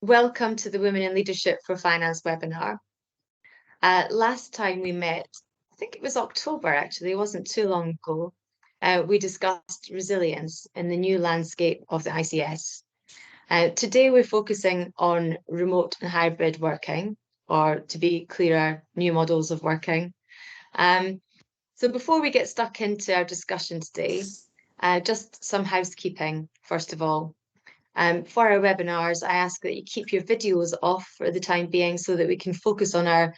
Welcome to the Women in Leadership for Finance webinar. Last time we met, I think it was October actually, it wasn't too long ago, we discussed resilience in the new landscape of the ICS. Today we're focusing on remote and hybrid working, or to be clearer, new models of working. So before we get stuck into our discussion today, just some housekeeping, first of all. For our webinars, I ask that you keep your videos off for the time being so that we can focus on our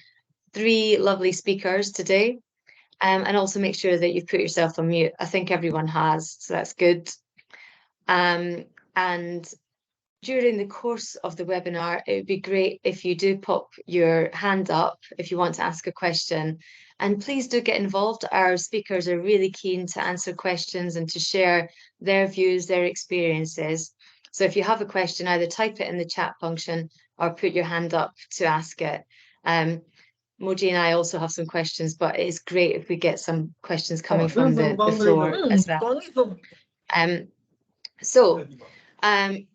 three lovely speakers today, and also make sure that you've put yourself on mute. I think everyone has, so that's good. And during the course of the webinar, it would be great if you do pop your hand up if you want to ask a question. And please do get involved. Our speakers are really keen to answer questions and to share their views, their experiences. So if you have a question, either type it in the chat function or put your hand up to ask it. Moji and I also have some questions, but it's great if we get some questions coming from the floor as well.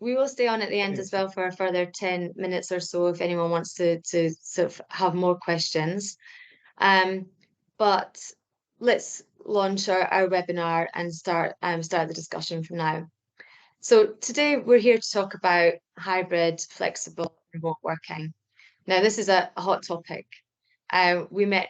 We will stay on at the end as well for a further 10 minutes or so if anyone wants to sort of have more questions. But let's launch our webinar and start the discussion from now. So today we're here to talk about hybrid, flexible, remote working. Now, this is a hot topic. We met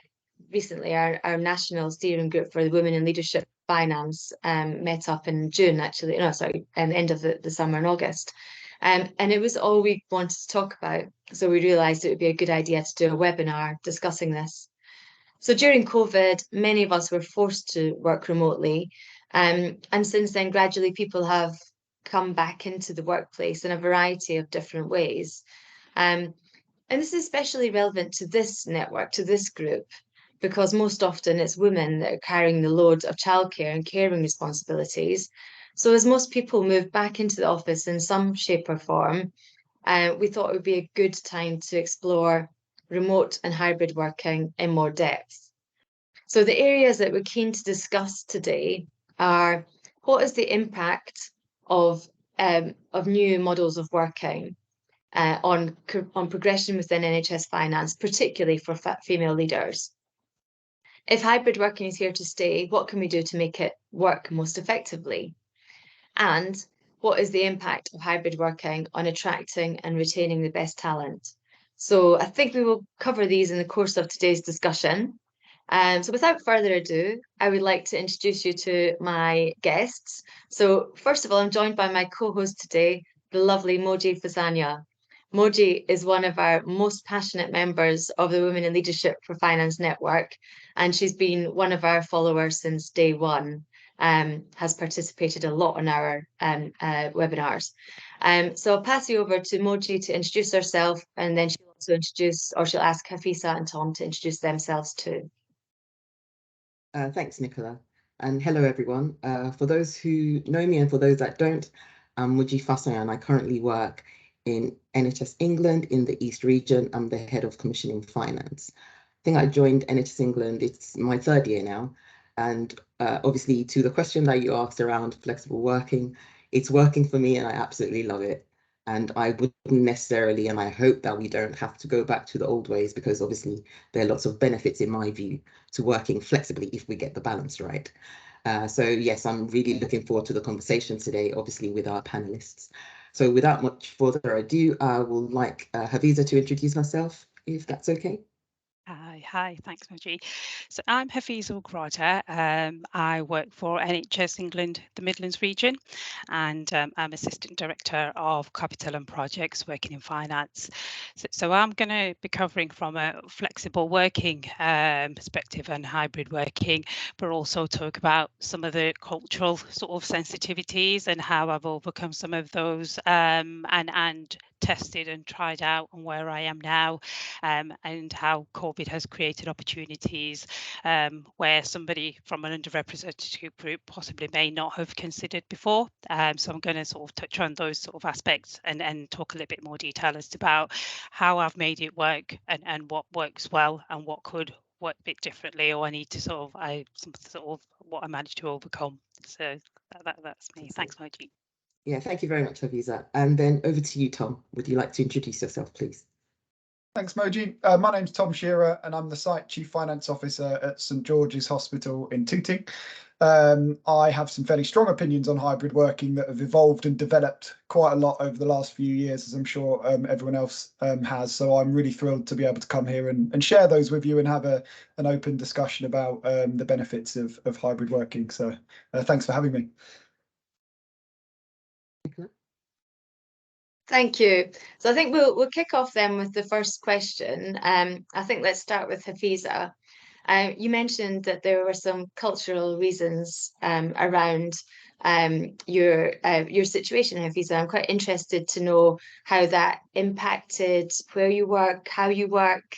recently, our national steering group for the Women in Leadership Finance met up in June, actually, no, sorry, the end of the summer in August. And it was all we wanted to talk about. So we realised it would be a good idea to do a webinar discussing this. So during COVID, many of us were forced to work remotely. And since then, gradually people have come back into the workplace in a variety of different ways. And this is especially relevant to this network, to this group, because most often it's women that are carrying the load of childcare and caring responsibilities. So as most people move back into the office in some shape or form, we thought it would be a good time to explore remote and hybrid working in more depth. So the areas that we're keen to discuss today are: what is the impact of new models of working on progression within NHS finance, particularly for female leaders? If hybrid working is here to stay, what can we do to make it work most effectively? And what is the impact of hybrid working on attracting and retaining the best talent? So I think we will cover these in the course of today's discussion. So without further ado, I would like to introduce you to my guests. So first of all, I'm joined by my co-host today, the lovely Moji Fasanya. Moji is one of our most passionate members of the Women in Leadership for Finance Network, and she's been one of our followers since day one, has participated a lot in our webinars. So I'll pass you over to Moji to introduce herself, and then she'll also she'll ask Hafisa and Tom to introduce themselves too. Thanks, Nicola. And hello, everyone. For those who know me and for those that don't, I'm Moji Fasanya and I currently work in NHS England in the East region. I'm the head of commissioning finance. I think I joined NHS England, it's my third year now. And obviously to the question that you asked around flexible working, it's working for me and I absolutely love it. And I wouldn't necessarily, and I hope that we don't have to go back to the old ways, because obviously there are lots of benefits in my view to working flexibly if we get the balance right. So yes, I'm really looking forward to the conversation today, obviously with our panelists. So without much further ado, I will like Hafisa to introduce herself, if that's okay. Hi, thanks, Moji. So I'm Hafisa Ugrata. I work for NHS England, the Midlands region, and I'm Assistant Director of Capital and Projects working in finance. So I'm going to be covering from a flexible working perspective and hybrid working, but also talk about some of the cultural sort of sensitivities and how I've overcome some of those and tested and tried out and where I am now, and how COVID has created opportunities where somebody from an underrepresented group possibly may not have considered before. So I'm going to sort of touch on those sort of aspects and talk a little bit more detail as to about how I've made it work and what works well and what could work a bit differently, or I need to sort of what I managed to overcome. So that's me. Thanks, Moji. Yeah, thank you very much, Hafiza. And then over to you, Tom. Would you like to introduce yourself, please? Thanks, Moji. My name's Tom Shearer, and I'm the Site Chief Finance Officer at St George's Hospital in Tooting. I have some fairly strong opinions on hybrid working that have evolved and developed quite a lot over the last few years, as I'm sure everyone else has. So I'm really thrilled to be able to come here and share those with you and have an open discussion about the benefits of hybrid working. So thanks for having me. Thank you. So I think we'll kick off then with the first question. I think let's start with Hafiza. You mentioned that there were some cultural reasons around your situation, Hafiza. I'm quite interested to know how that impacted where you work, how you work.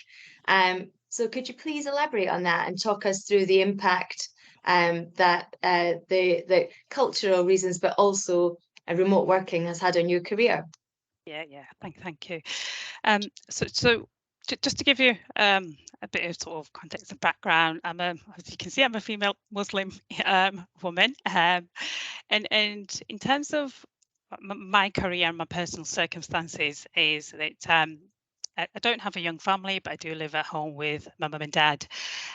So could you please elaborate on that and talk us through the impact that the cultural reasons, but also remote working has had on your career? Yeah. Thank you. So just to give you a bit of sort of context and background, as you can see, I'm a female Muslim woman, and in terms of my career and my personal circumstances, is that I don't have a young family, but I do live at home with my mum and dad,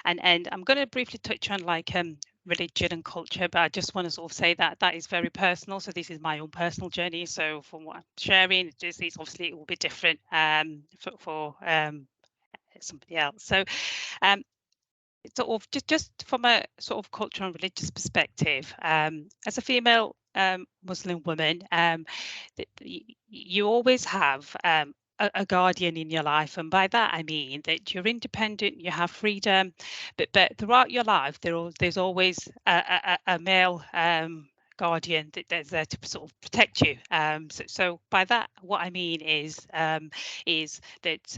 and I'm going to briefly touch on like religion and culture, but I just want to sort of say that that is very personal. So this is my own personal journey. So from what I'm sharing, it's obviously it will be different for somebody else. So sort of just from a sort of cultural and religious perspective, as a female Muslim woman, you always have a guardian in your life, and by that I mean that you're independent, you have freedom, but throughout your life there's always a male guardian that's there to sort of protect you. So by that, what I mean is that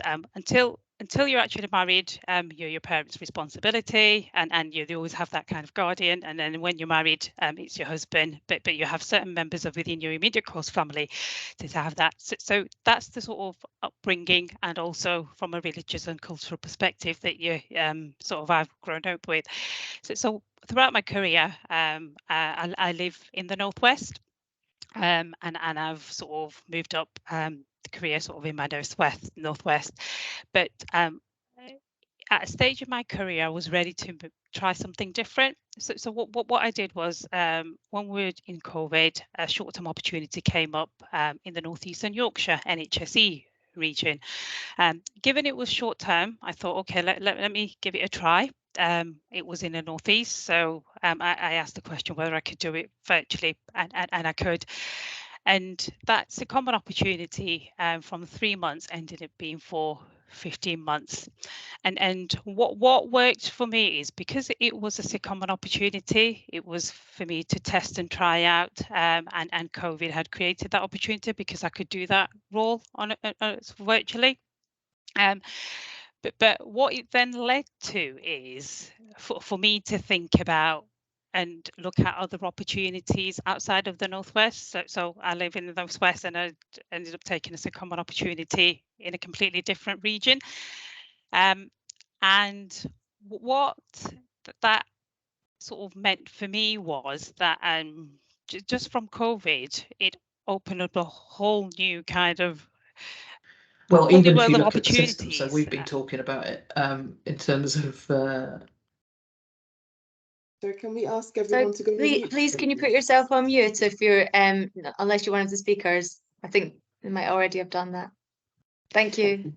until you're actually married, you're your parents' responsibility, and you always have that kind of guardian. And then when you're married, it's your husband, but you have certain members of within your immediate close family to have that. So that's the sort of upbringing, and also from a religious and cultural perspective that you sort of I've grown up with. So throughout my career, I live in the Northwest, and I've sort of moved up the career sort of in my northwest. But at a stage of my career, I was ready to try something different. So what I did was, when we were in COVID, a short-term opportunity came up in the northeastern Yorkshire NHSE region. Given it was short term, I thought, okay, let me give it a try. It was in the northeast, so I asked the question whether I could do it virtually, and I could. And that's a common opportunity from 3 months ended up being for 15 months. And what worked for me is because it was a secondment opportunity, it was for me to test and try out, and COVID had created that opportunity because I could do that role on virtually. But what it then led to is for me to think about and look at other opportunities outside of the Northwest. So I live in the Northwest, and I ended up taking a secondment opportunity in a completely different region. And what that sort of meant for me was that just from COVID, it opened up a whole new kind of even if you of look at the system, so opportunities. we've been talking about it in terms of. So can we ask everyone to go on mute? Please, can you put yourself on mute if you're unless you're one of the speakers? I think they might already have done that. Thank you.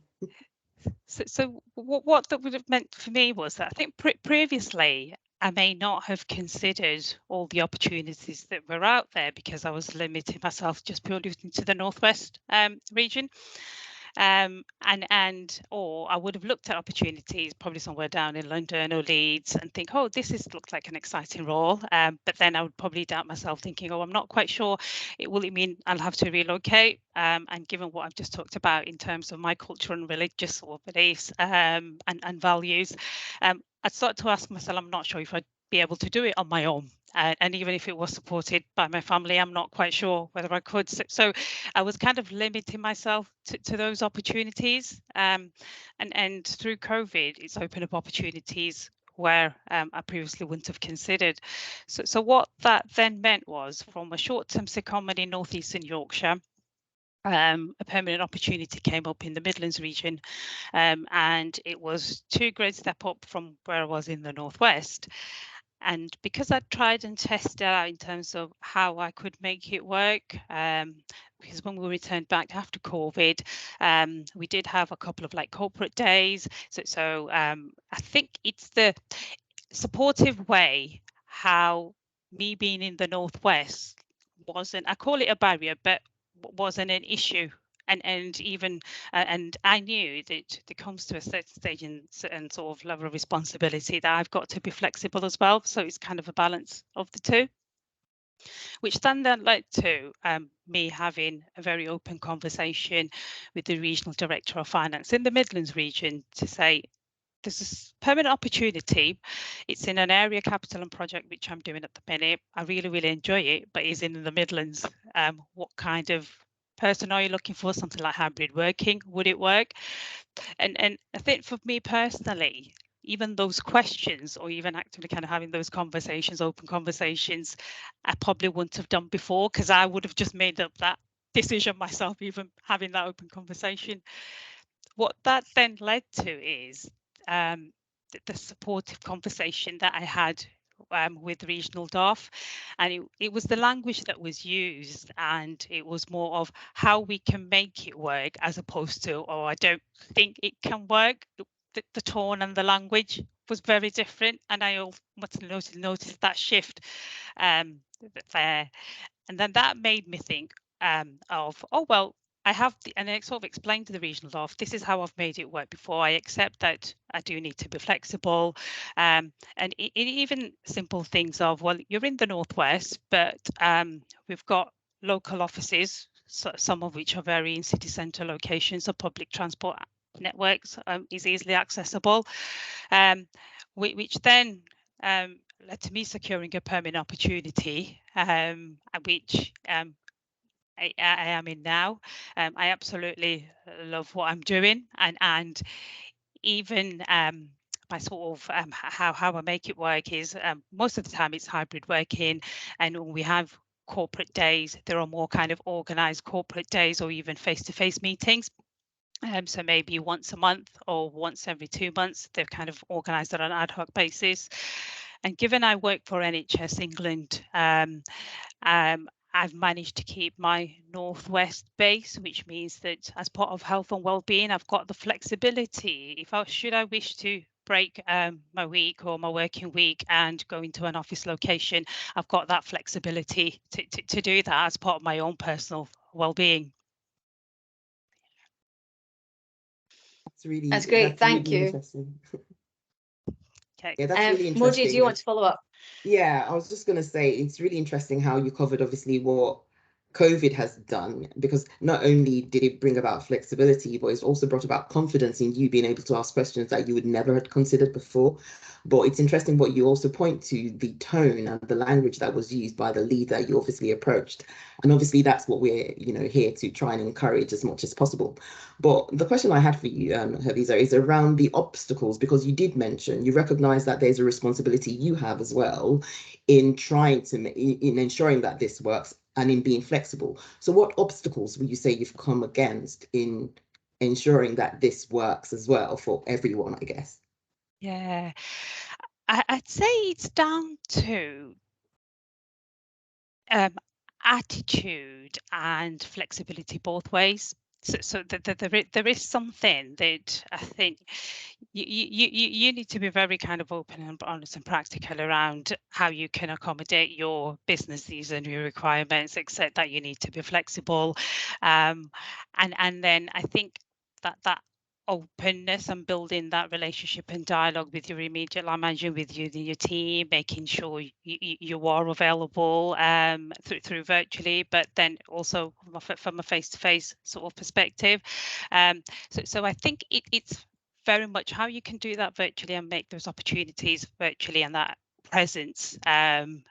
So what that would have meant for me was that I think previously I may not have considered all the opportunities that were out there because I was limiting myself just purely to the Northwest region. Or I would have looked at opportunities probably somewhere down in London or Leeds and think, oh, looks like an exciting role. But then I would probably doubt myself, thinking, oh, I'm not quite sure. Will it mean I'll have to relocate? And given what I've just talked about in terms of my cultural and religious sort of beliefs and values, I'd start to ask myself, I'm not sure if I'd be able to do it on my own. And even if it was supported by my family, I'm not quite sure whether I could. So I was kind of limiting myself to those opportunities. And through COVID, it's opened up opportunities where I previously wouldn't have considered. So what that then meant was, from a short-term secondment in northeastern Yorkshire, a permanent opportunity came up in the Midlands region, and it was 2 grades step up from where I was in the Northwest. And because I tried and tested out in terms of how I could make it work, because when we returned back after COVID, we did have a couple of like corporate days. So I think it's the supportive way how me being in the Northwest wasn't, I call it a barrier, but wasn't an issue. And even and I knew that it comes to a certain stage and sort of level of responsibility that I've got to be flexible as well. So it's kind of a balance of the two, which then led to me having a very open conversation with the regional director of finance in the Midlands region to say, there's this permanent opportunity. It's in an area capital and project which I'm doing at the minute. I really, really enjoy it, but it's in the Midlands. What kind of person are you looking for? Something like hybrid working, would it work? And I think for me personally, even those questions, or even actively kind of having those conversations, open conversations, I probably wouldn't have done before, because I would have just made up that decision myself, even having that open conversation. What that then led to is the supportive conversation that I had with regional DAF, and it was the language that was used, and it was more of how we can make it work, as opposed to, oh, I don't think it can work. The tone and the language was very different, and I must have noticed that shift there. And then that made me think of, oh, well, I have, and I sort of explained to the regional DAF, this is how I've made it work before. I accept that I do need to be flexible. And even simple things of, well, you're in the Northwest, but we've got local offices, so some of which are very in city centre locations, so public transport networks is easily accessible, which then led to me securing a permanent opportunity, which I am in now. I absolutely love what I'm doing, and even my sort of how I make it work is most of the time it's hybrid working, and when we have corporate days, there are more kind of organized corporate days, or even face-to-face meetings. So maybe once a month or once every 2 months, they're kind of organised on an ad hoc basis. And given I work for NHS England, I've managed to keep my Northwest base, which means that as part of health and wellbeing, I've got the flexibility. If I should I wish to break my week or my working week and go into an office location, I've got that flexibility to do that as part of my own personal wellbeing. That's great. Thank you. Interesting. Okay. Yeah, that's really interesting. Moji, do you want to follow up? Yeah, I was just going to say, it's really interesting how you covered obviously what COVID has done, because not only did it bring about flexibility, but it's also brought about confidence in you being able to ask questions that you would never have considered before. But it's interesting what you also point to, the tone and the language that was used by the leader you obviously approached. And obviously that's what we're, here to try and encourage as much as possible. But the question I had for you, Hafiza, is around the obstacles, because you did mention, you recognize that there's a responsibility you have as well in trying to, in ensuring that this works and in being flexible. So what obstacles would you say you've come against in ensuring that this works as well for everyone, I guess? Yeah, I'd say it's down to attitude and flexibility both ways. So there is something that I think you need to be very kind of open and honest and practical around how you can accommodate your businesses and your requirements, except that you need to be flexible. And then I think that openness and building that relationship and dialogue with your immediate line manager, with you and your team, making sure you are available through virtually, but then also from a face-to-face sort of perspective. So I think it's very much how you can do that virtually and make those opportunities virtually, and that presence and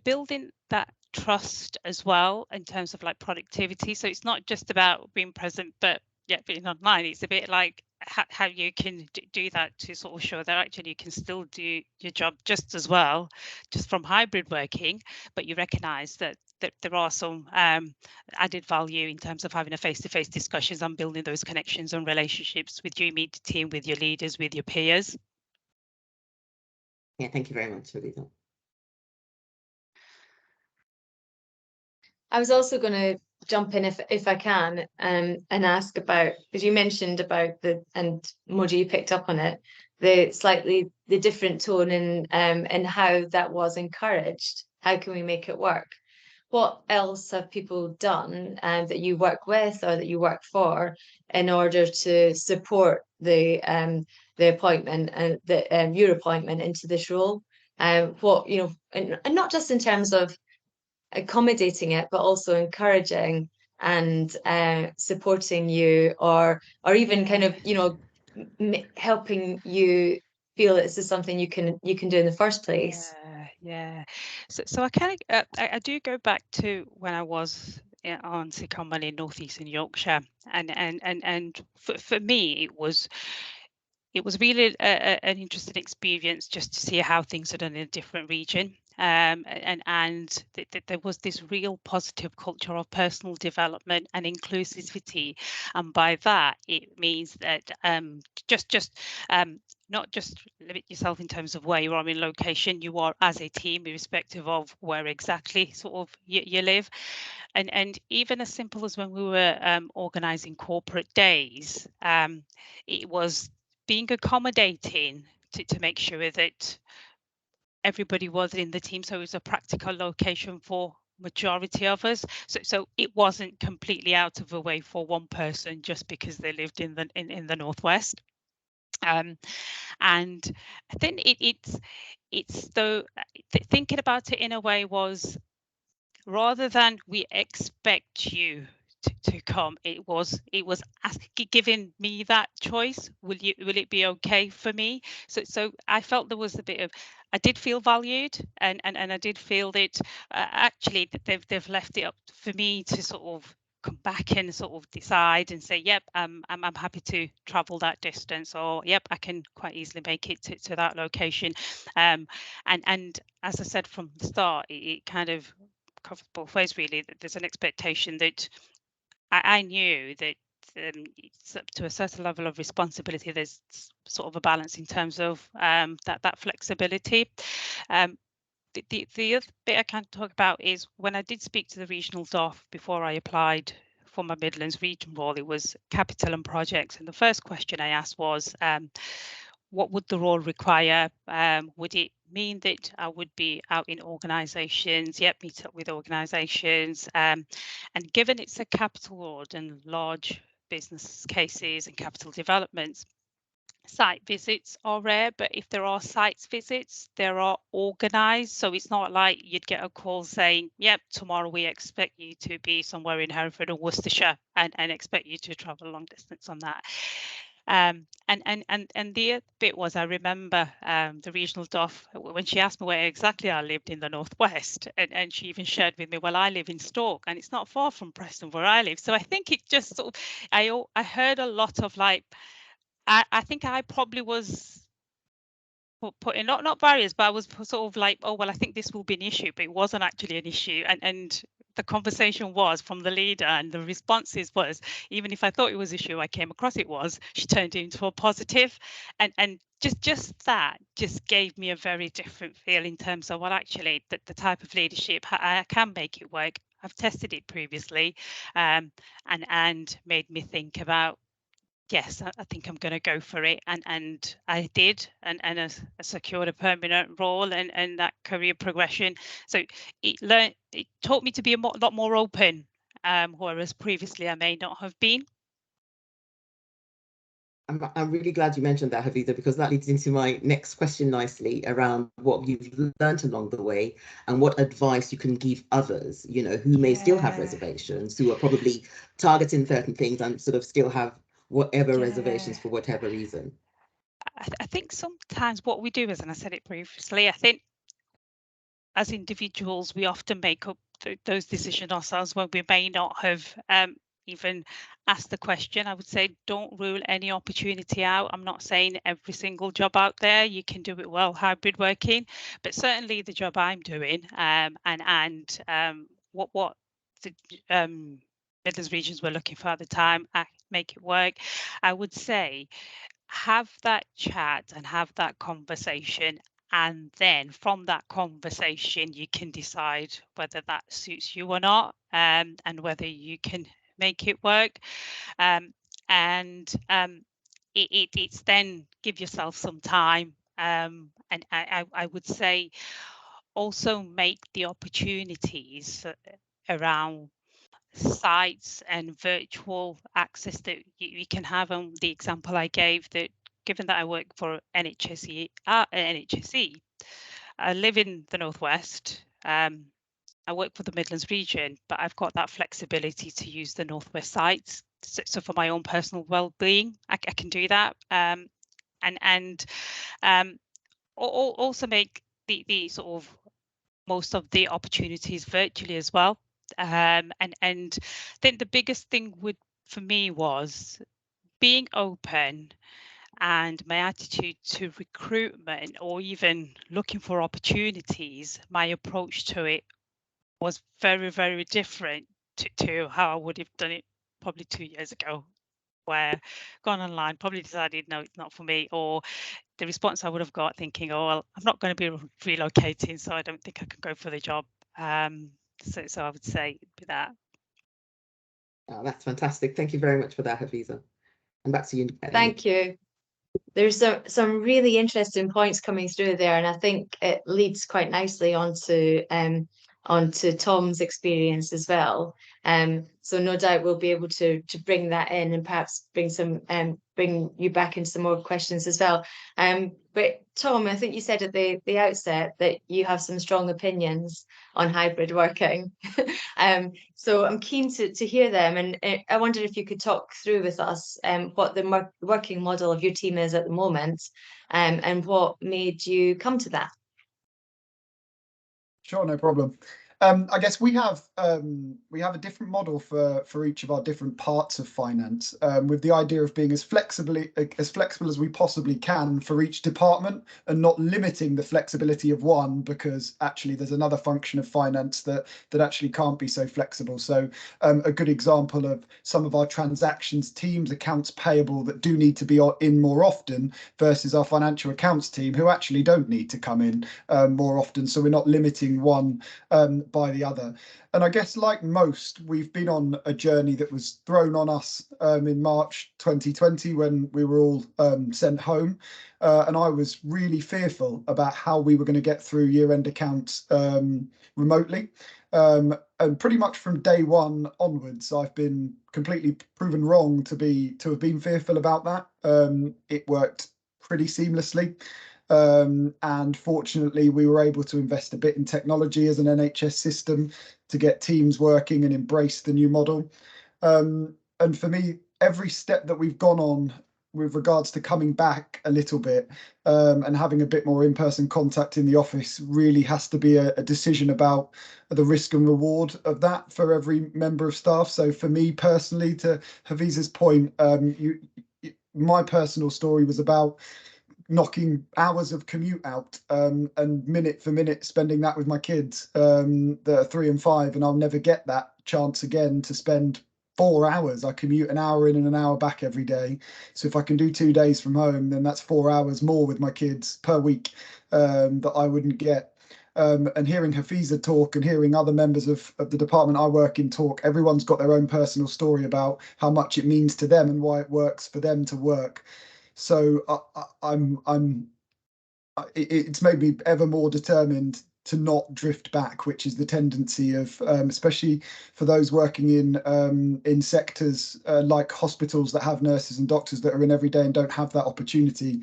building that trust as well in terms of like productivity. So it's not just about being present, but being online. It's a bit like how you can do that to sort of show that actually you can still do your job just as well, just from hybrid working, but you recognise that there are some added value in terms of having a face-to-face discussions and building those connections and relationships with your immediate team, with your leaders, with your peers. Yeah, thank you very much, Hafeeza. I was also going to jump in if I can, and ask about, because you mentioned about and Moji picked up on it, the different tone and how that was encouraged. How can we make it work? What else have people done that you work with or that you work for in order to support the appointment and your appointment into this role? What, you know, and not just in terms of accommodating it, but also encouraging and supporting you, or even kind of, you know, helping you feel that this is something you can do in the first place. Yeah. So I kind of I do go back to when I was on secondment in northeastern Yorkshire, and for me it was really an interesting experience just to see how things are done in a different region. And there was this real positive culture of personal development and inclusivity, and by that it means that not just limit yourself in terms of where you are in location, you are as a team, irrespective of where exactly sort of you live. And even as simple as when we were organising corporate days, it was being accommodating to make sure that everybody was in the team, so it was a practical location for majority of us, so it wasn't completely out of the way for one person just because they lived in the northwest. And I think it's though thinking about it in a way was, rather than we expect you to come, it was giving me that choice. Will it be okay for me? So I felt there was a bit of, I did feel valued, and I did feel that actually that they've left it up for me to sort of come back and sort of decide and say, yep, I'm happy to travel that distance, or yep, I can quite easily make it to that location. And as I said from the start, it kind of covers both ways really. There's an expectation that I knew that to a certain level of responsibility, there's sort of a balance in terms of that flexibility. The other bit I can talk about is when I did speak to the regional DOF before I applied for my Midlands region role, it was capital and projects, and the first question I asked was, what would the role require? Would it mean that I would be out in organisations, meet up with organisations, and given it's a capital ward and large business cases and capital developments, site visits are rare, but if there are site visits, there are organised. So it's not like you'd get a call saying, yep, tomorrow we expect you to be somewhere in Hereford or Worcestershire, and expect you to travel a long distance on that. And the other bit was, I remember the regional DOF, when she asked me where exactly I lived in the northwest, and she even shared with me, well, I live in Stoke, and it's not far from Preston where I live. So I think it just sort of, I heard a lot of like, I think I probably was putting not barriers, but I was sort of like, oh well, I think this will be an issue, but it wasn't actually an issue. And the conversation was from the leader, and the responses was, even if I thought it was an issue, I came across it was, she turned it into a positive, and just that just gave me a very different feel in terms of, well, actually the type of leadership, I can make it work. I've tested it previously, and made me think about, yes, I think I'm going to go for it, and I did, and I secured a permanent role and that career progression. So it taught me to be a lot more open, whereas previously I may not have been. I'm really glad you mentioned that, Hafeeza, because that leads into my next question nicely around what you've learned along the way and what advice you can give others, you know, who may still have reservations, who are probably targeting certain things and sort of still have whatever reservations for whatever reason. I think sometimes what we do is, and I said it previously, I think as individuals we often make up those decisions ourselves when we may not have even ask the question. I would say don't rule any opportunity out. I'm not saying every single job out there you can do it well, hybrid working, but certainly the job I'm doing, and what the Midlands regions were looking for at the time, I make it work. I would say have that chat and have that conversation, and then from that conversation you can decide whether that suits you or not, and whether you can make it work. It's then give yourself some time, and I would say also make the opportunities around sites and virtual access that you can have. On the example I gave, that given that I work for NHSE, I live in the Northwest. I work for the Midlands region, but I've got that flexibility to use the Northwest sites. So for my own personal well-being, I can do that. Also make the sort of most of the opportunities virtually as well. And then the biggest thing for me was being open, and my attitude to recruitment or even looking for opportunities. My approach to it was very, very different to how I would have done it probably 2 years ago, where gone online, probably decided, no, it's not for me, or the response I would have got thinking, oh, well, I'm not going to be relocating, so I don't think I can go for the job. So I would say that. Oh, that's fantastic. Thank you very much for that, Hafiza. And back to you. Thank you. There's some really interesting points coming through there, and I think it leads quite nicely onto Tom's experience as well. So no doubt we'll be able to bring that in and perhaps bring you back into some more questions as well. But Tom, I think you said at the outset that you have some strong opinions on hybrid working. So I'm keen to hear them, and I wondered if you could talk through with us what the working model of your team is at the moment, and what made you come to that. Sure, no problem. I guess we have a different model for each of our different parts of finance, with the idea of being as flexible as we possibly can for each department, and not limiting the flexibility of one because actually there's another function of finance that actually can't be so flexible. So a good example of some of our transactions teams, accounts payable, that do need to be in more often, versus our financial accounts team who actually don't need to come in more often. So we're not limiting one by the other. And I guess, like most, we've been on a journey that was thrown on us in March 2020 when we were all sent home. And I was really fearful about how we were going to get through year-end accounts remotely. And pretty much from day one onwards, I've been completely proven wrong to have been fearful about that. It worked pretty seamlessly. And fortunately, we were able to invest a bit in technology as an NHS system to get teams working and embrace the new model. And for me, every step that we've gone on with regards to coming back a little bit and having a bit more in-person contact in the office really has to be a decision about the risk and reward of that for every member of staff. So for me personally, to Hafiza's point, my personal story was about knocking hours of commute out and minute for minute spending that with my kids that are 3 and 5, and I'll never get that chance again to spend 4 hours. I commute an hour in and an hour back every day, so if I can do 2 days from home, then that's 4 hours more with my kids per week that I wouldn't get. And hearing Hafiza talk and hearing other members of the department I work in talk, everyone's got their own personal story about how much it means to them and why it works for them to work. So it's made me ever more determined to not drift back, which is the tendency of, especially for those working in sectors like hospitals that have nurses and doctors that are in every day and don't have that opportunity.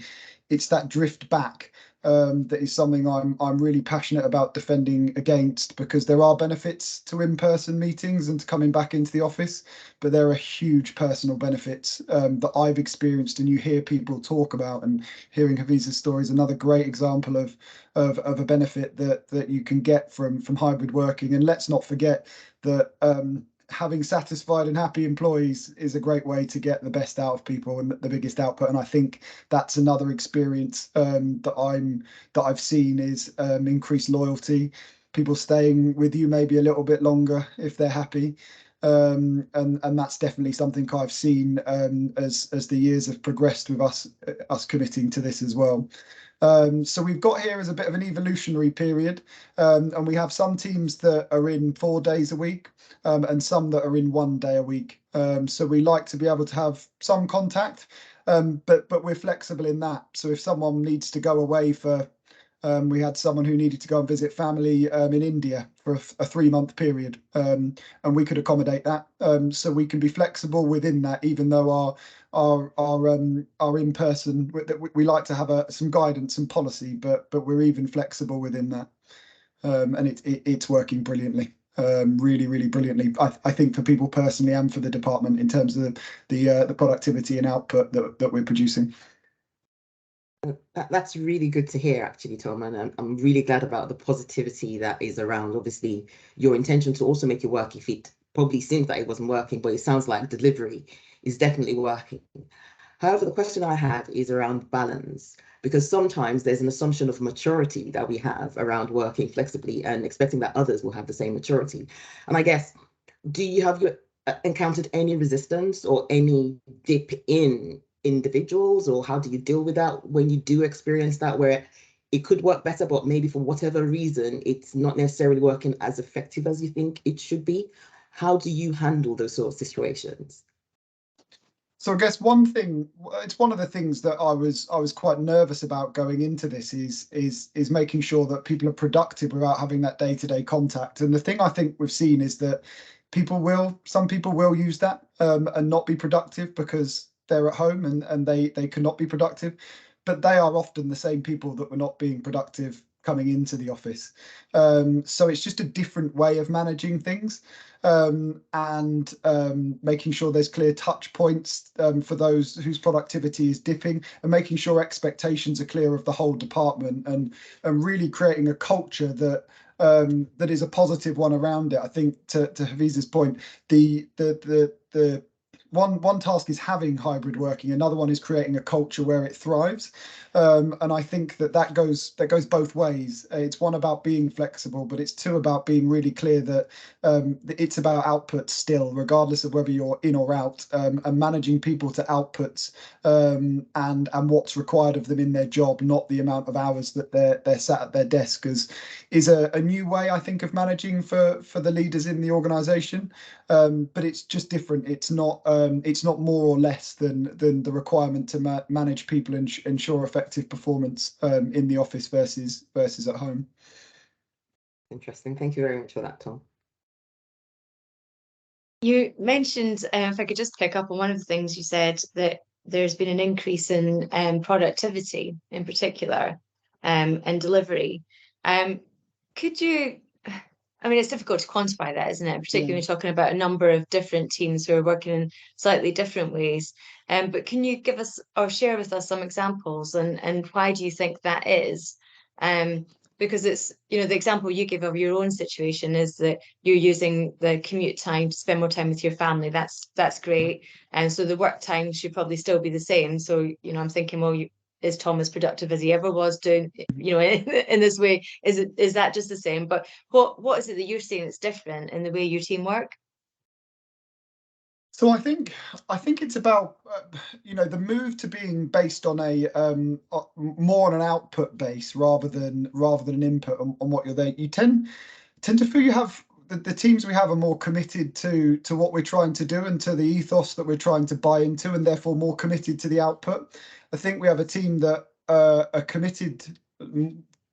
It's that drift back that is something I'm really passionate about defending against, because there are benefits to in-person meetings and to coming back into the office, but there are huge personal benefits that I've experienced and you hear people talk about. And hearing Hafiza's story is another great example of a benefit that you can get from hybrid working. And let's not forget that having satisfied and happy employees is a great way to get the best out of people and the biggest output. And I think that's another experience that I've seen is increased loyalty, people staying with you maybe a little bit longer if they're happy. And that's definitely something I've seen as the years have progressed with us committing to this as well. So we've got here as a bit of an evolutionary period, and we have some teams that are in 4 days a week, and some that are in 1 day a week. So we like to be able to have some contact, but we're flexible in that. So if someone needs to go away for, we had someone who needed to go and visit family in India for a 3-month period, and we could accommodate that. So we can be flexible within that, even though our in-person, we like to have some guidance and policy, but we're even flexible within that, and it's working brilliantly, really brilliantly. I think for people personally and for the department in terms of the productivity and output that we're producing. That's really good to hear, actually, Tom, and I'm really glad about the positivity that is around. Obviously, your intention to also make it work. If it probably seems that it wasn't working, but it sounds like delivery is definitely working. However, the question I had is around balance, because sometimes there's an assumption of maturity that we have around working flexibly and expecting that others will have the same maturity. And I guess, do you have encountered any resistance or any dip in individuals, or how do you deal with that when you do experience that, where it could work better, but maybe for whatever reason, it's not necessarily working as effective as you think it should be? How do you handle those sort of situations? So I guess one thing, it's one of the things that I was quite nervous about going into this is making sure that people are productive without having that day-to-day contact. And the thing I think we've seen is that some people will use that and not be productive because they're at home and they cannot be productive, but they are often the same people that were not being productive coming into the office. So it's just a different way of managing things, and making sure there's clear touch points for those whose productivity is dipping, and making sure expectations are clear of the whole department, and really creating a culture that is a positive one around it. I think to Hafiz's point, the one task is having hybrid working, another one is creating a culture where it thrives, and I think that goes both ways. It's one about being flexible, but it's two about being really clear that it's about output still, regardless of whether you're in or out, and managing people to outputs, and what's required of them in their job, not the amount of hours that they're sat at their desk, is a new way, I think, of managing for the leaders in the organisation. But it's just different. It's not more or less than the requirement to manage people and ensure effective performance in the office versus at home. Interesting. Thank you very much for that, Tom. You mentioned, if I could just pick up on one of the things you said, that there's been an increase in productivity in particular, and delivery. Could you, I mean, it's difficult to quantify that, isn't it? Particularly when you're talking about a number of different teams who are working in slightly different ways. But can you give us or share with us some examples, and why do you think that is? Because it's, the example you give of your own situation is that you're using the commute time to spend more time with your family. That's great. And so the work time should probably still be the same. So, I'm thinking, well, is Tom as productive as he ever was doing, in this way? Is that just the same? But what is it that you're seeing that's different in the way your team work? So I think it's about the move to being based on a more on an output base rather than an input on what you're there. You tend to feel you have the teams we have are more committed to what we're trying to do and to the ethos that we're trying to buy into, and therefore more committed to the output. I think we have a team that are committed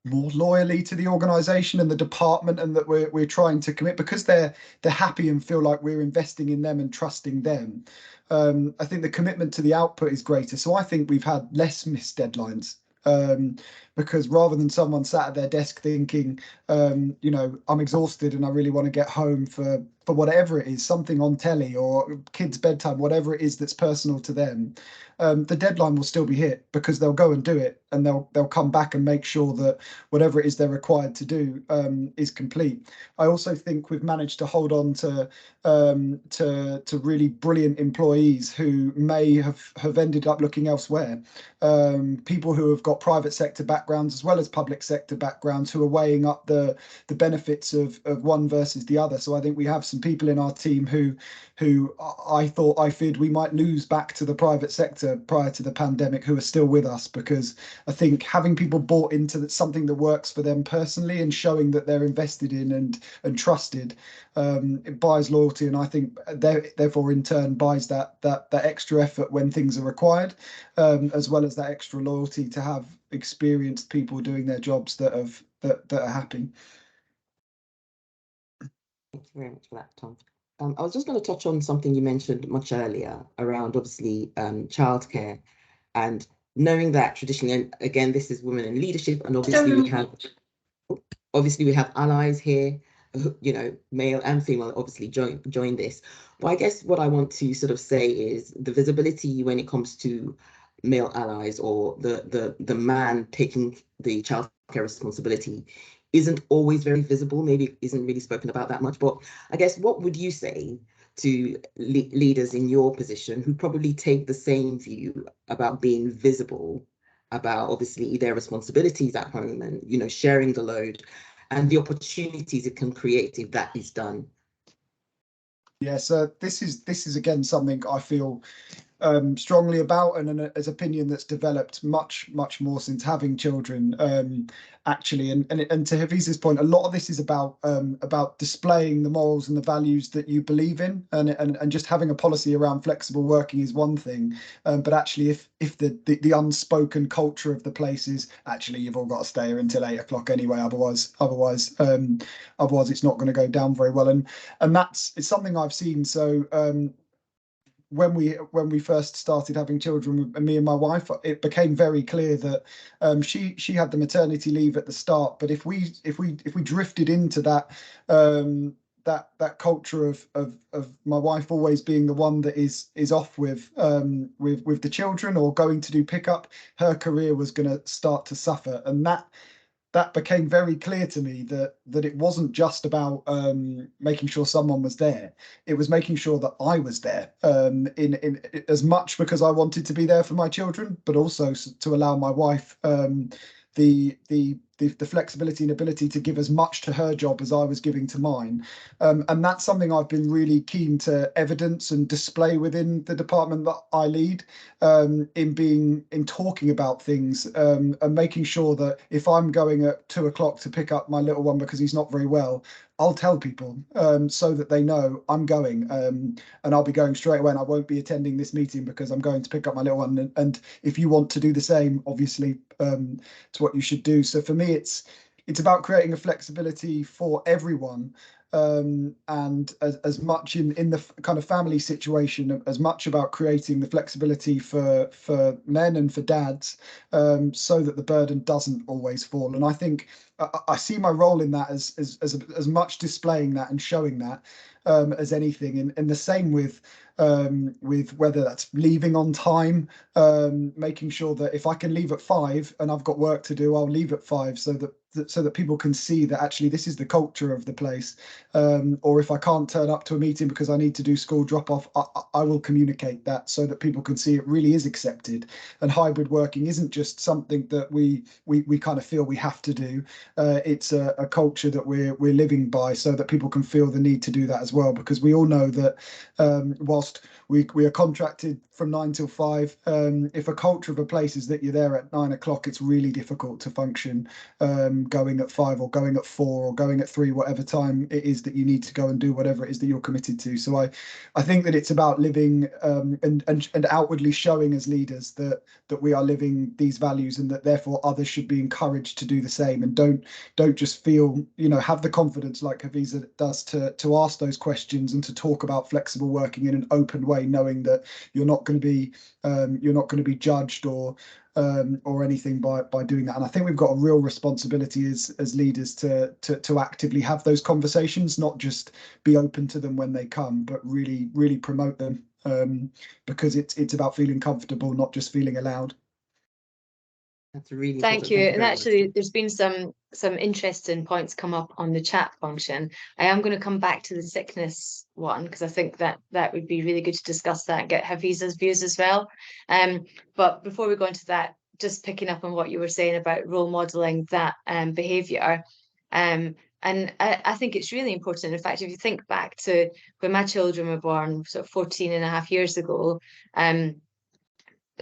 more loyally to the organisation and the department, and that we're trying to commit because they're happy and feel like we're investing in them and trusting them. I think the commitment to the output is greater. So I think we've had less missed deadlines, because rather than someone sat at their desk thinking, I'm exhausted and I really want to get home for for whatever it is, something on telly or kids' bedtime, whatever it is that's personal to them, the deadline will still be hit, because they'll go and do it, and they'll come back and make sure that whatever it is they're required to do is complete. I also think we've managed to hold on to really brilliant employees who may have ended up looking elsewhere. People who have got private sector backgrounds as well as public sector backgrounds, who are weighing up the benefits of one versus the other. So I think we have some people in our team who I feared we might lose back to the private sector prior to the pandemic, who are still with us, because I think having people bought into something that works for them personally and showing that they're invested in and trusted, it buys loyalty, and I think therefore in turn buys that extra effort when things are required, as well as that extra loyalty to have experienced people doing their jobs that are happy. Thank you very much for that, Tom. I was just going to touch on something you mentioned much earlier around, obviously, childcare, and knowing that traditionally, and again, this is women in leadership, and obviously we have allies here, you know, male and female, obviously join this. But I guess what I want to sort of say is the visibility when it comes to male allies, or the man taking the childcare responsibility, isn't always very visible, maybe isn't really spoken about that much. But I guess, what would you say to leaders in your position who probably take the same view about being visible, about obviously their responsibilities at home, and, you know, sharing the load and the opportunities it can create if that is done? Yeah, so this is again something I feel strongly about, and an opinion that's developed much more since having children, actually. And to Hafiz's point, a lot of this is about displaying the morals and the values that you believe in, and just having a policy around flexible working is one thing, but actually if the unspoken culture of the place is actually you've all got to stay here until 8 o'clock anyway, otherwise it's not going to go down very well, and it's something I've seen. So when we first started having children, me and my wife, it became very clear that she had the maternity leave at the start, but if we drifted into that that culture of my wife always being the one that is off with the children or going to do pickup, her career was going to start to suffer. And that became very clear to me that it wasn't just about making sure someone was there. It was making sure that I was there, in as much because I wanted to be there for my children, but also to allow my wife the flexibility and ability to give as much to her job as I was giving to mine. And that's something I've been really keen to evidence and display within the department that I lead, in talking about things, and making sure that if I'm going at 2 o'clock to pick up my little one because he's not very well, I'll tell people, so that they know I'm going, and I'll be going straight away, and I won't be attending this meeting because I'm going to pick up my little one. And if you want to do the same, obviously, it's what you should do. So for me, it's about creating a flexibility for everyone, and as much in the kind of family situation, as much about creating the flexibility for men and for dads, so that the burden doesn't always fall. And I think I see my role in that as much displaying that and showing that, as anything. And the same with whether that's leaving on time, making sure that if I can leave at 5 and I've got work to do, I'll leave at 5, so that people can see that actually this is the culture of the place. Or if I can't turn up to a meeting because I need to do school drop off, I will communicate that so that people can see it really is accepted. And hybrid working isn't just something that we kind of feel we have to do. It's a culture that we're living by, so that people can feel the need to do that as well. Because we all know that whilst we are contracted from 9 till 5, if a culture of a place is that you're there at 9 o'clock, it's really difficult to function going at 5 or going at 4 or going at 3, whatever time it is that you need to go and do whatever it is that you're committed to. So I think that it's about living, and outwardly showing as leaders that we are living these values, and that therefore others should be encouraged to do the same, and don't just feel, have the confidence like Hafiza does to ask those questions and to talk about flexible working in an open way, knowing that you're not going to be judged or or anything by doing that. And I think we've got a real responsibility as leaders to actively have those conversations, not just be open to them when they come, but really promote them, because it's about feeling comfortable, not just feeling allowed. That's really Thank important. you. Thank And very much, actually, Tom. there's been some interesting points come up on the chat function. I am going to come back to the sickness one because I think that would be really good to discuss that and get Hafiza's views as well. But before we go into that, just picking up on what you were saying about role modeling that behavior. And I think it's really important. In fact, if you think back to when my children were born, sort of 14 and a half years ago,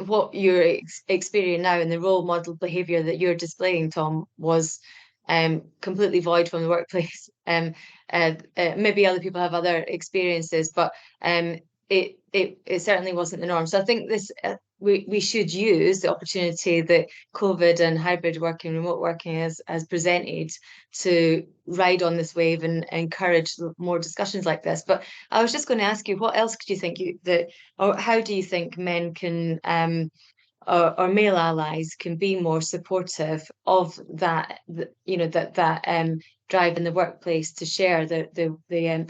what you're experiencing now and the role model behavior that you're displaying, Tom, was completely void from the workplace. Maybe other people have other experiences, but it certainly wasn't the norm. So I think this we should use the opportunity that COVID and hybrid working, remote working has presented to ride on this wave and encourage more discussions like this. But I was just going to ask you, what else could you think or how do you think men can or male allies can be more supportive of that, drive in the workplace to share the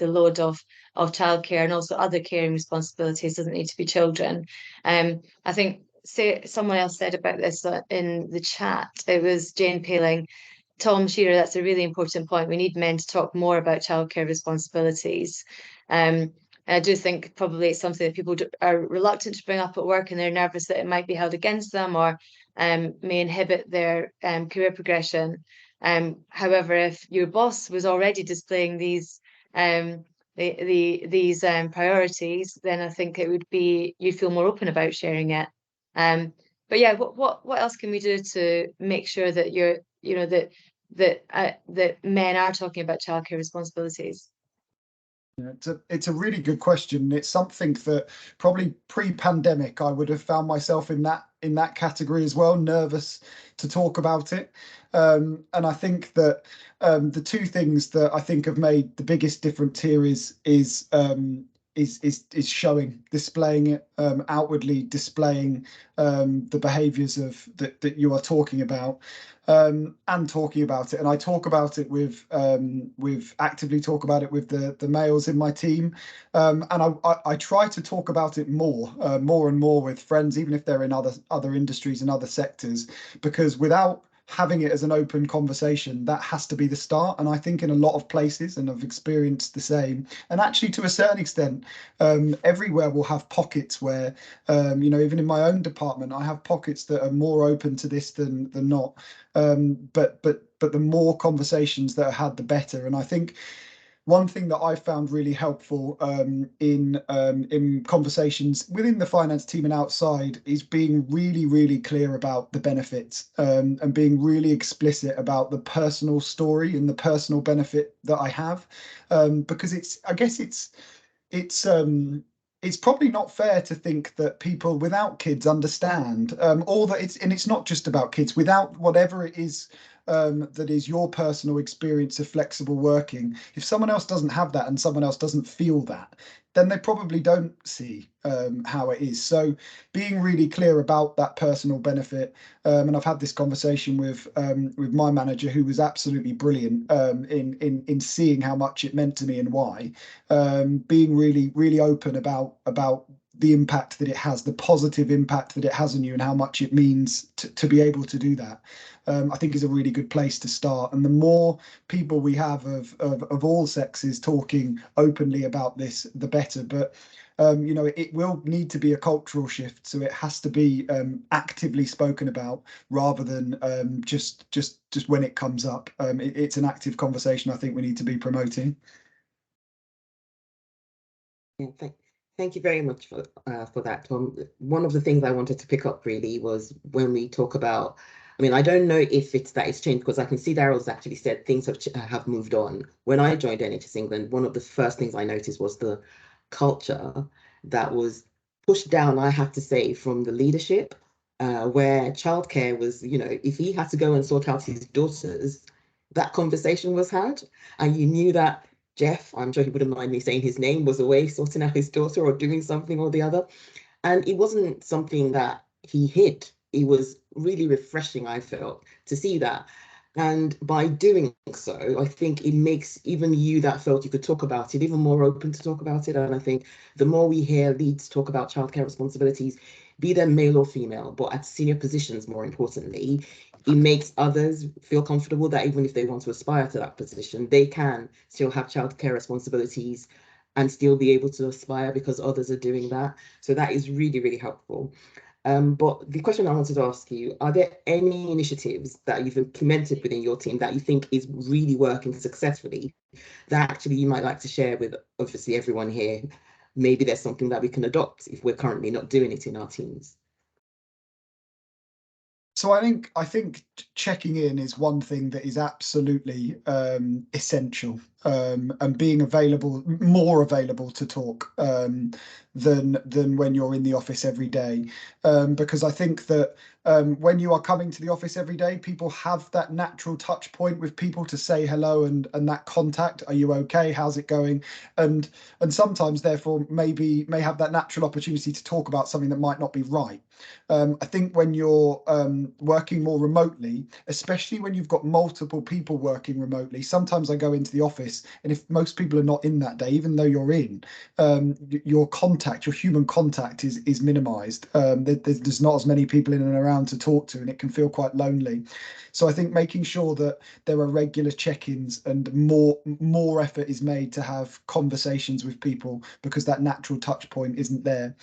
load of childcare and also other caring responsibilities? Doesn't need to be children. I think someone else said about this in the chat. It was Jane Paling. Tom Shearer, that's a really important point. We need men to talk more about childcare responsibilities. I do think probably it's something that people are reluctant to bring up at work, and they're nervous that it might be held against them or may inhibit their career progression. However, if your boss was already displaying these priorities, then I think it would be, you'd feel more open about sharing it. But yeah, what else can we do to make sure that that men are talking about childcare responsibilities? It's a really good question. It's something that probably pre-pandemic I would have found myself in that category as well, nervous to talk about it. And I think that the two things that I think have made the biggest difference here is displaying it, outwardly displaying the behaviours that you are talking about, and talking about it. And I talk about it with actively talk about it with the males in my team, and I try to talk about it more and more with friends, even if they're in other industries and other sectors, because without having it as an open conversation, that has to be the start. And I think in a lot of places, and I've experienced the same, and actually to a certain extent, everywhere will have pockets where, even in my own department, I have pockets that are more open to this than not. But the more conversations that are had, the better. And I think one thing that I found really helpful in conversations within the finance team and outside is being really clear about the benefits, and being really explicit about the personal story and the personal benefit that I have, because it's probably not fair to think that people without kids understand, or that it's not just about kids, without whatever it is that is your personal experience of flexible working. If someone else doesn't have that and someone else doesn't feel that, then they probably don't see how it is. So being really clear about that personal benefit, and I've had this conversation with my manager, who was absolutely brilliant in seeing how much it meant to me and why. Being really open about the impact that it has, the positive impact that it has on you, and how much it means to be able to do that, I think is a really good place to start. And the more people we have of all sexes talking openly about this, the better. But it will need to be a cultural shift, so it has to be actively spoken about rather than just when it comes up. It's an active conversation I think we need to be promoting. Yeah, thank you very much for that, Tom. One of the things I wanted to pick up really was when we talk about, I don't know if it's changed, because I can see Daryl's actually said things have moved on. When I joined NHS England, one of the first things I noticed was the culture that was pushed down, I have to say, from the leadership, where childcare was, if he had to go and sort out his daughters, that conversation was had, and you knew that Jeff, I'm sure he wouldn't mind me saying his name, was away sorting out his daughter or doing something or the other. And it wasn't something that he hid. it was really refreshing, I felt, to see that. And by doing so, I think it makes even you that felt you could talk about it even more open to talk about it. And I think the more we hear leads talk about childcare responsibilities, be them male or female, but at senior positions, more importantly, it makes others feel comfortable that even if they want to aspire to that position, they can still have childcare responsibilities and still be able to aspire because others are doing that. So that is really, really helpful. But the question I wanted to ask you, are there any initiatives that you've implemented within your team that you think is really working successfully that actually you might like to share with obviously everyone here? Maybe there's something that we can adopt if we're currently not doing it in our teams. So I think checking in is one thing that is absolutely essential, and being more available to talk than when you're in the office every day, because I think that when you are coming to the office every day, people have that natural touch point with people to say hello and that contact. Are you okay? How's it going? And sometimes therefore may have that natural opportunity to talk about something that might not be right. I think when you're working more remotely, especially when you've got multiple people working remotely, sometimes I go into the office and if most people are not in that day, even though you're in, your human contact is minimized. There's not as many people in and around to talk to, and it can feel quite lonely. So I think making sure that there are regular check-ins and more effort is made to have conversations with people because that natural touch point isn't there.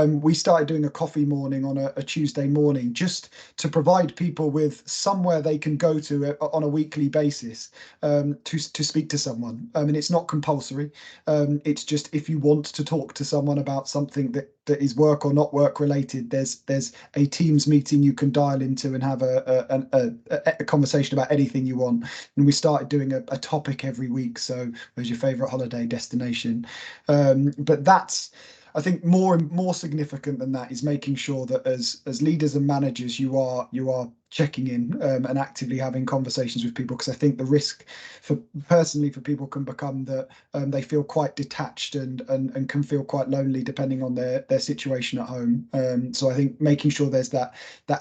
We started doing a coffee morning on a Tuesday morning just to provide people with somewhere they can go to on a weekly basis to speak to someone. And it's not compulsory. It's just if you want to talk to someone about something that is work or not work related, there's a Teams meeting you can dial into and have a conversation about anything you want. And we started doing a topic every week. So where's your favorite holiday destination? But that's, I think more significant than that is making sure that as leaders and managers you are checking in and actively having conversations with people, because I think the risk for people can become that they feel quite detached and can feel quite lonely depending on their situation at home. So I think making sure there's that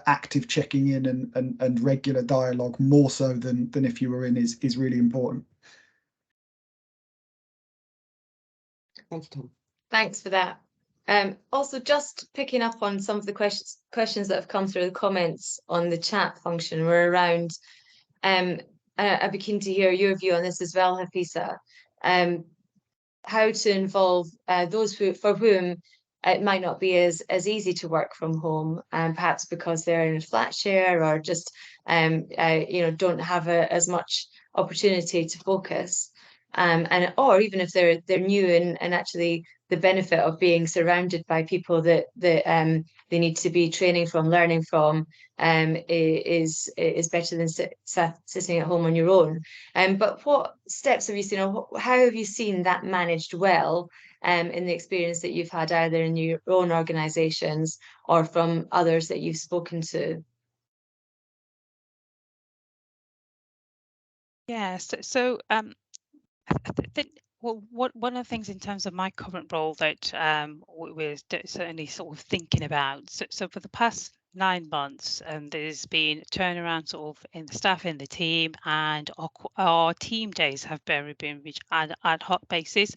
active checking in and regular dialogue more so than if you were in is really important. Thank you, Tom. Thanks for that. Also, just picking up on some of the questions that have come through the comments on the chat function were around, I'd be keen to hear your view on this as well, Hafisa, how to involve those for whom it might not be as easy to work from home, and perhaps because they're in a flat share or just don't have as much opportunity to focus. Or even if they're new and actually the benefit of being surrounded by people that they need to be training from, learning from, is better than sitting at home on your own. But what steps have you seen, or how have you seen that managed well in the experience that you've had either in your own organisations or from others that you've spoken to? Yeah, so I think one of the things in terms of my current role that we're certainly sort of thinking about. So for the past 9 months, there's been a turnaround sort of in the staff in the team, and our team days have been reached ad hoc basis.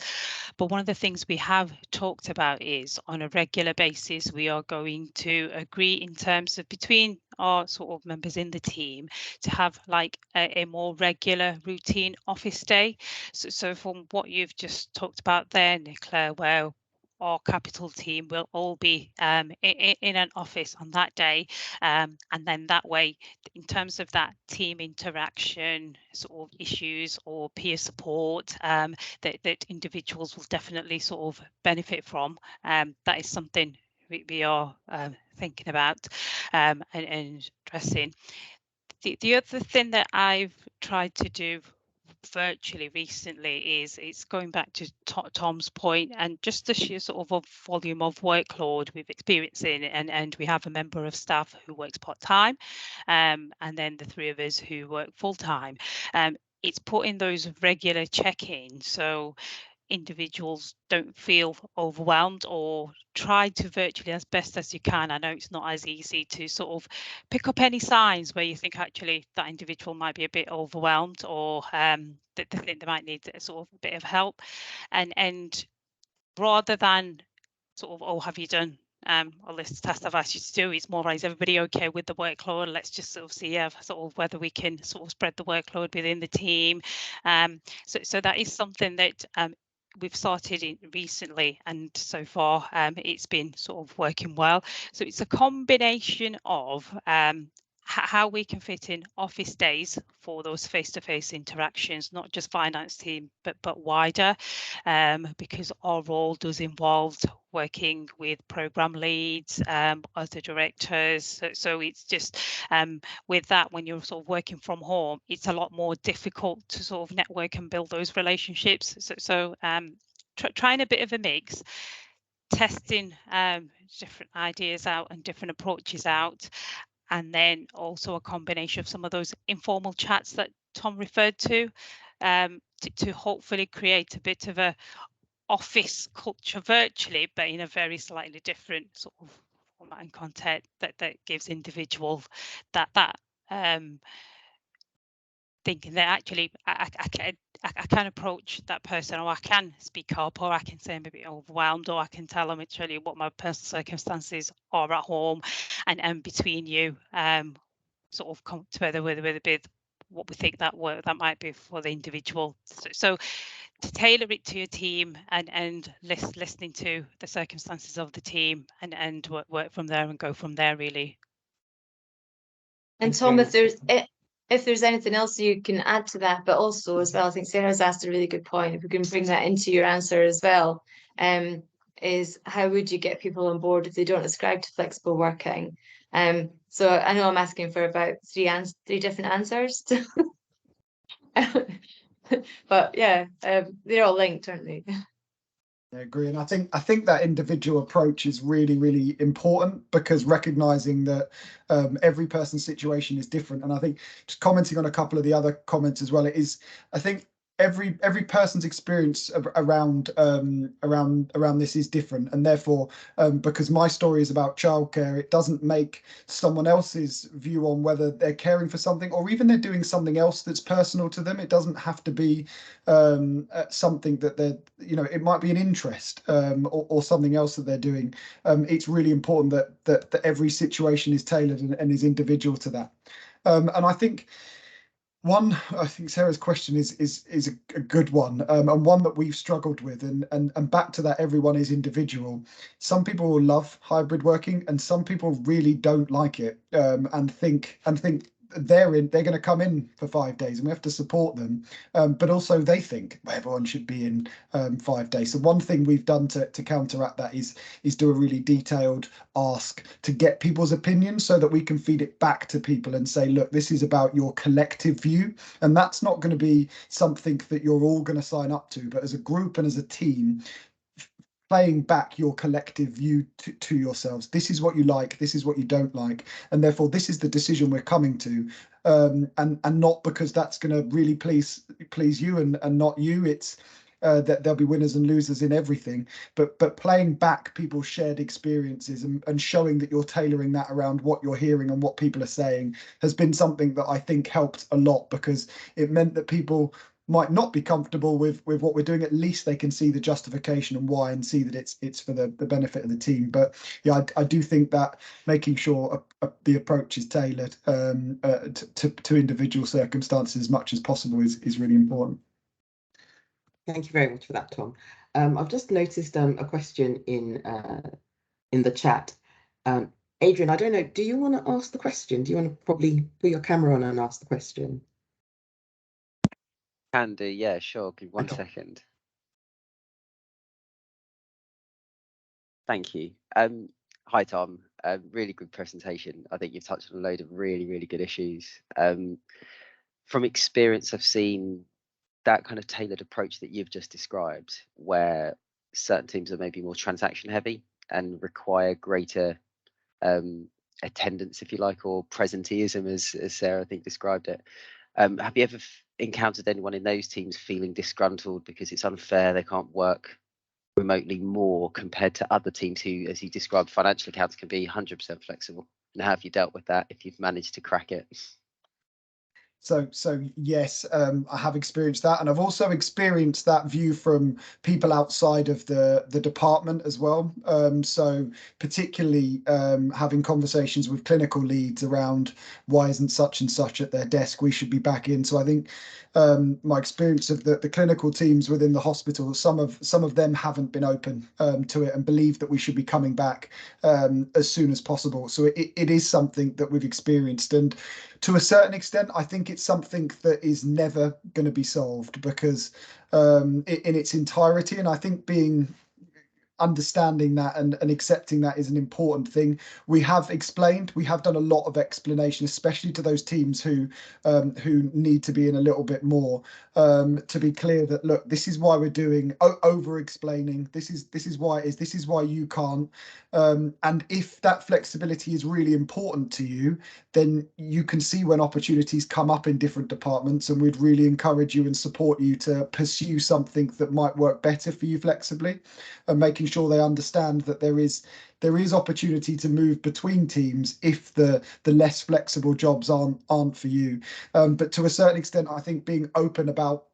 But one of the things we have talked about is on a regular basis, we are going to agree in terms of between our sort of members in the team to have like a more regular routine office day. So from what you've just talked about there, Nicola, where our capital team will all be in an office on that day, and then that way, in terms of that team interaction sort of issues or peer support that individuals will definitely sort of benefit from, that is something we are thinking about and addressing. The other thing that I've tried to do virtually recently is it's going back to Tom's point, and just the sheer sort of volume of workload we've experiencing, and we have a member of staff who works part-time, and then the 3 of us who work full-time. It's putting those regular check-ins. So individuals don't feel overwhelmed, or try to virtually as best as you can. I know it's not as easy to sort of pick up any signs where you think actually that individual might be a bit overwhelmed, or that they think they might need a sort of a bit of help, and rather than sort of, oh, have you done all this test I've asked you to do, it's more like, is everybody okay with the workload? Let's just sort of see sort of whether we can sort of spread the workload within the team. So that is something that we've started in recently, and so far it's been sort of working well. So it's a combination of how we can fit in office days for those face-to-face interactions, not just finance team, but wider, because our role does involve working with program leads, other directors. So it's just with that, when you're sort of working from home, it's a lot more difficult to sort of network and build those relationships. So trying a bit of a mix, testing different ideas out and different approaches out, and then also a combination of some of those informal chats that Tom referred to hopefully create a bit of a office culture virtually, but in a very slightly different sort of format and content that gives individuals that thinking that actually I can approach that person, or I can speak up, or I can say I'm a bit overwhelmed, or I can tell them actually what my personal circumstances are at home, and between you sort of come together with a bit what we think that might be for the individual. So to tailor it to your team, and listening to the circumstances of the team, and work from there and go from there, really. And Tom, if there's anything else you can add to that, but also as well, I think Sarah's asked a really good point. If we can bring that into your answer as well, is how would you get people on board if they don't ascribe to flexible working? So I know I'm asking for about three different answers, but yeah, they're all linked, aren't they? I agree, and I think that individual approach is really, really important, because recognizing that every person's situation is different. And I think, just commenting on a couple of the other comments as well, I think every person's experience around this is different, and therefore because my story is about childcare, it doesn't make someone else's view on whether they're caring for something, or even they're doing something else that's personal to them. It doesn't have to be something that they're, it might be an interest or something else that they're doing. It's really important that every situation is tailored and is individual to that. And I think Sarah's question is a good one, and one that we've struggled with, and back to that, everyone is individual. Some people will love hybrid working, and some people really don't like it, and think they're going to come in for 5 days, and we have to support them. But also they think everyone should be in 5 days. So one thing we've done to counteract that is do a really detailed ask to get people's opinions, so that we can feed it back to people and say, look, this is about your collective view, and that's not going to be something that you're all going to sign up to, but as a group and as a team, playing back your collective view to yourselves. This is what you like, this is what you don't like, and therefore this is the decision we're coming to, and not because that's going to really please you and not you. It's that there'll be winners and losers in everything, but playing back people's shared experiences and showing that you're tailoring that around what you're hearing and what people are saying has been something that I think helped a lot, because it meant that people might not be comfortable with what we're doing. At least they can see the justification and why, and see that it's for the benefit of the team. But yeah, I do think that making sure the approach is tailored to individual circumstances as much as possible is really important. Thank you very much for that, Tom. I've just noticed a question in the chat. Adrian, I don't know, do you want to ask the question? Do you want to probably put your camera on and ask the question? Can do, yeah, sure. Give 1 Okay. second. Thank you. Hi, Tom. Really good presentation. I think you've touched on a load of really, really good issues. From experience, I've seen that kind of tailored approach that you've just described, where certain teams are maybe more transaction heavy and require greater attendance, if you like, or presenteeism, as Sarah, I think, described it. Have you ever encountered anyone in those teams feeling disgruntled because it's unfair they can't work remotely more compared to other teams who, as you described, financial accounts can be 100% flexible? And how have you dealt with that if you've managed to crack it? So yes, I have experienced that, and I've also experienced that view from people outside of the department as well. So particularly having conversations with clinical leads around why isn't such and such at their desk, we should be back in. So I think my experience of the clinical teams within the hospital, some of them haven't been open to it and believe that we should be coming back as soon as possible. So it is something that we've experienced, and to a certain extent, I think it's something that is never going to be solved because in its entirety. And I think understanding that and accepting that is an important thing. We have done a lot of explanation, especially to those teams who need to be in a little bit more to be clear that, look, this is why we're doing over explaining. This is why it is. This is why you can't. And if that flexibility is really important to you, then you can see when opportunities come up in different departments, and we'd really encourage you and support you to pursue something that might work better for you flexibly, and making sure they understand that there is opportunity to move between teams if the less flexible jobs aren't for you. But to a certain extent, I think being open about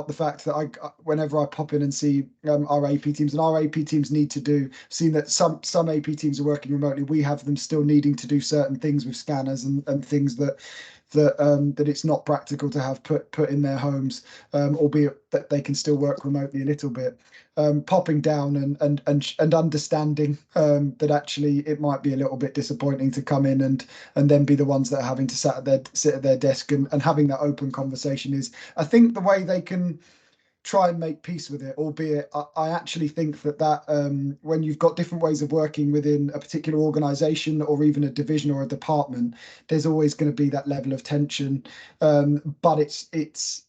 the fact that whenever I pop in and see our AP teams, and our AP teams need to do, seeing that some AP teams are working remotely, we have them still needing to do certain things with scanners and things that it's not practical to have put in their homes, albeit that they can still work remotely a little bit. Popping down and understanding that actually it might be a little bit disappointing to come in and then be the ones that are having to sit at their desk, and having that open conversation is, I think, the way they can try and make peace with it. Albeit I actually think that when you've got different ways of working within a particular organization or even a division or a department, there's always going to be that level of tension, but it's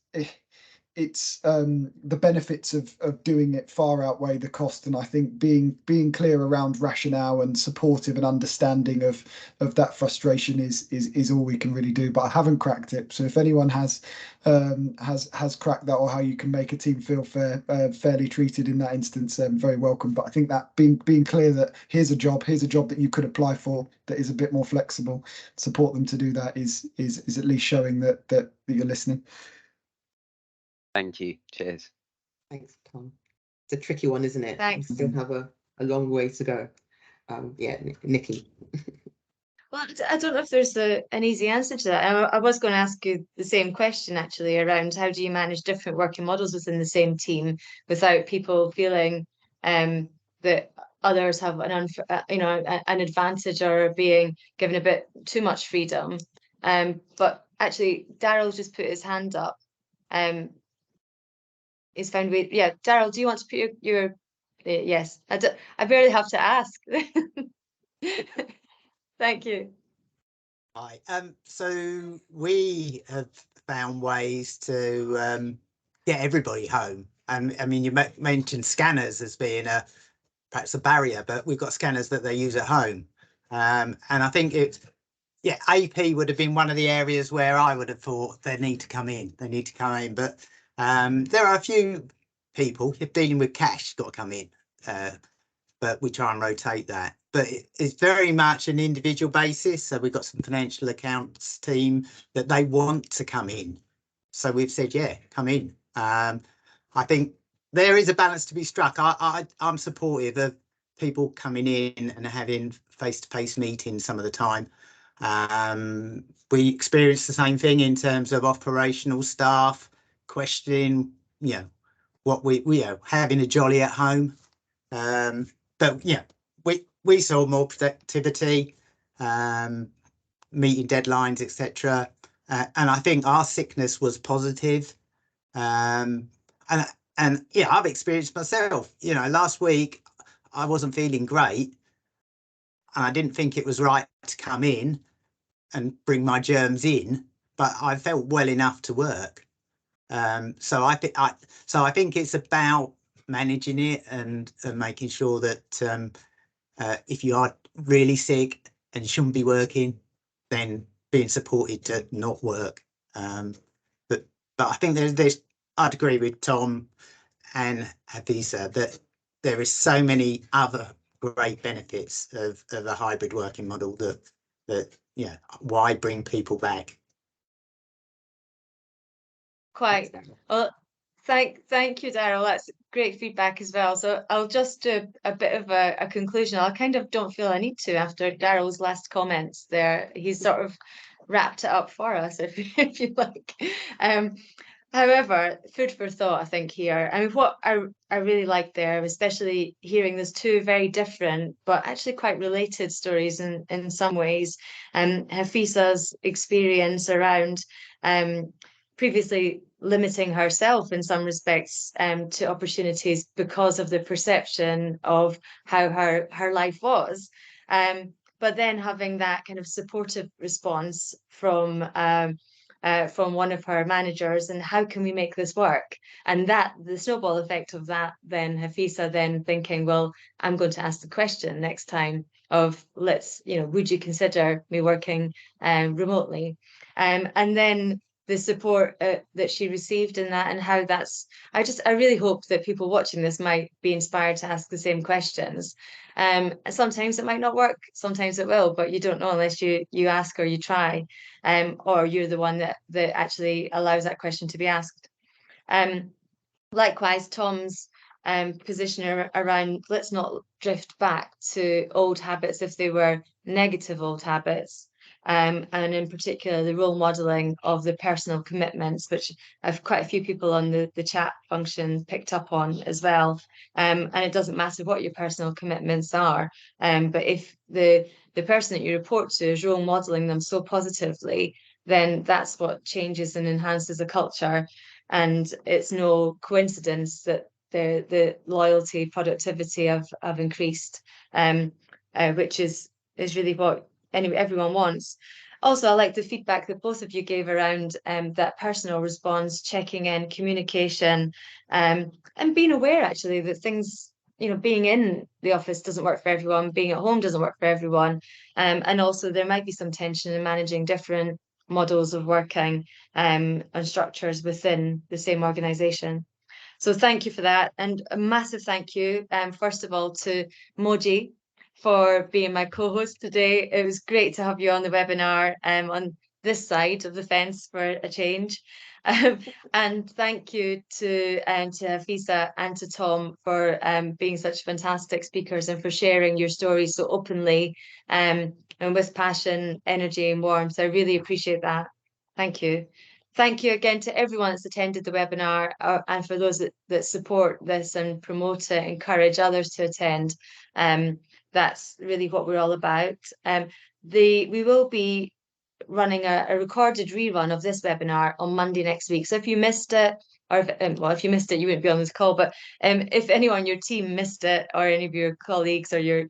the benefits of doing it far outweigh the cost. And I think being clear around rationale and supportive and understanding of that frustration is all we can really do. But I haven't cracked it, so if anyone has cracked that, or how you can make a team feel fairly treated in that instance, very welcome. But I think that being clear that here's a job that you could apply for that is a bit more flexible, support them to do that is at least showing that you're listening. Thank you. Cheers. Thanks, Tom. It's a tricky one, isn't it? Thanks. We still have a long way to go. Yeah, Nikki. Well, I don't know if there's an easy answer to that. I was going to ask you the same question, actually, around how do you manage different working models within the same team without people feeling that others have an advantage or being given a bit too much freedom. But actually, Daryl's just put his hand up. He's found way. Yeah, Daryl, do you want to put your yes? I barely have to ask. Thank you. Hi. So we have found ways to get everybody home. And I mean, you mentioned scanners as being perhaps a barrier, but we've got scanners that they use at home. And I think AP would have been one of the areas where I would have thought they need to come in. But there are a few people, if dealing with cash, got to come in. But we try and rotate that. But it's very much an individual basis. So we've got some financial accounts team that they want to come in. So we've said, yeah, come in. I think there is a balance to be struck. I'm supportive of people coming in and having face-to-face meetings some of the time. We experience the same thing in terms of operational staff questioning, what we having a jolly at home. But we saw more productivity, meeting deadlines, etc. And I think our sickness was positive. And I've experienced myself. Last week I wasn't feeling great, and I didn't think it was right to come in and bring my germs in, but I felt well enough to work. So I think it's about managing it and making sure that if you are really sick and shouldn't be working, then being supported to not work. But But I think I'd agree with Tom and Hafisa that there is so many other great benefits of a hybrid working model that why bring people back? Quite. Well, thank you, Daryl. That's great feedback as well. So I'll just do a bit of a conclusion. I kind of don't feel I need to after Daryl's last comments there. He's sort of wrapped it up for us, if you like. However, food for thought, I think, here. I mean, what I really like there, especially hearing there's two very different, but actually quite related stories in some ways. Hafisa's experience around previously limiting herself in some respects to opportunities because of the perception of how her life was. But then having that kind of supportive response from one of her managers, and how can we make this work? And that the snowball effect of that, then Hafisa then thinking, well, I'm going to ask the question next time of would you consider me working remotely? And then the support that she received in that, and how that's, I really hope that people watching this might be inspired to ask the same questions. Sometimes it might not work, sometimes it will, but you don't know unless you ask or you try, or you're the one that actually allows that question to be asked. Likewise, Tom's position around let's not drift back to old habits if they were negative old habits. And in particular, the role modelling of the personal commitments, which I've quite a few people on the chat function picked up on as well. And it doesn't matter what your personal commitments are, but if the person that you report to is role modelling them so positively, then that's what changes and enhances a culture. And it's no coincidence that the loyalty, productivity have increased, which is really what everyone wants. Also, I like the feedback that both of you gave around that personal response, checking in, communication, and being aware actually that things, being in the office doesn't work for everyone, being at home doesn't work for everyone. And also there might be some tension in managing different models of working and structures within the same organization. So thank you for that. And a massive thank you, first of all, to Moji for being my co-host today. It was great to have you on the webinar on this side of the fence for a change. And thank you to Hafisa and to Tom for being such fantastic speakers and for sharing your stories so openly and with passion, energy and warmth. I really appreciate that. Thank you. Thank you again to everyone that's attended the webinar and for those that support this and promote it, encourage others to attend. That's really what we're all about. We will be running a recorded rerun of this webinar on Monday next week. So if you missed it, or if you missed it, you wouldn't be on this call. But if anyone on your team missed it, or any of your colleagues or your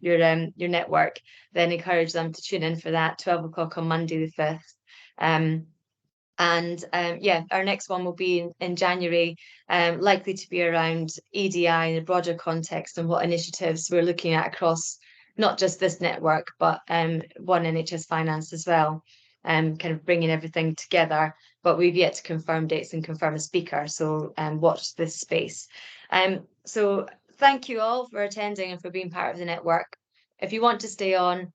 network, then encourage them to tune in for that 12 o'clock on Monday the 5th. Our next one will be in January, likely to be around EDI in a broader context and what initiatives we're looking at across not just this network, but One NHS Finance as well, kind of bringing everything together. But we've yet to confirm dates and confirm a speaker, so watch this space. So thank you all for attending and for being part of the network. If you want to stay on,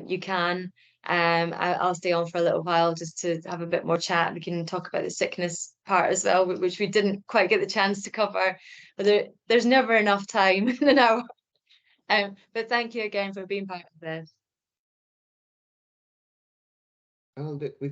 you can. I'll stay on for a little while just to have a bit more chat. We can talk about the sickness part as well, which we didn't quite get the chance to cover. But there's never enough time in an hour. But thank you again for being part of this. Oh, look, we've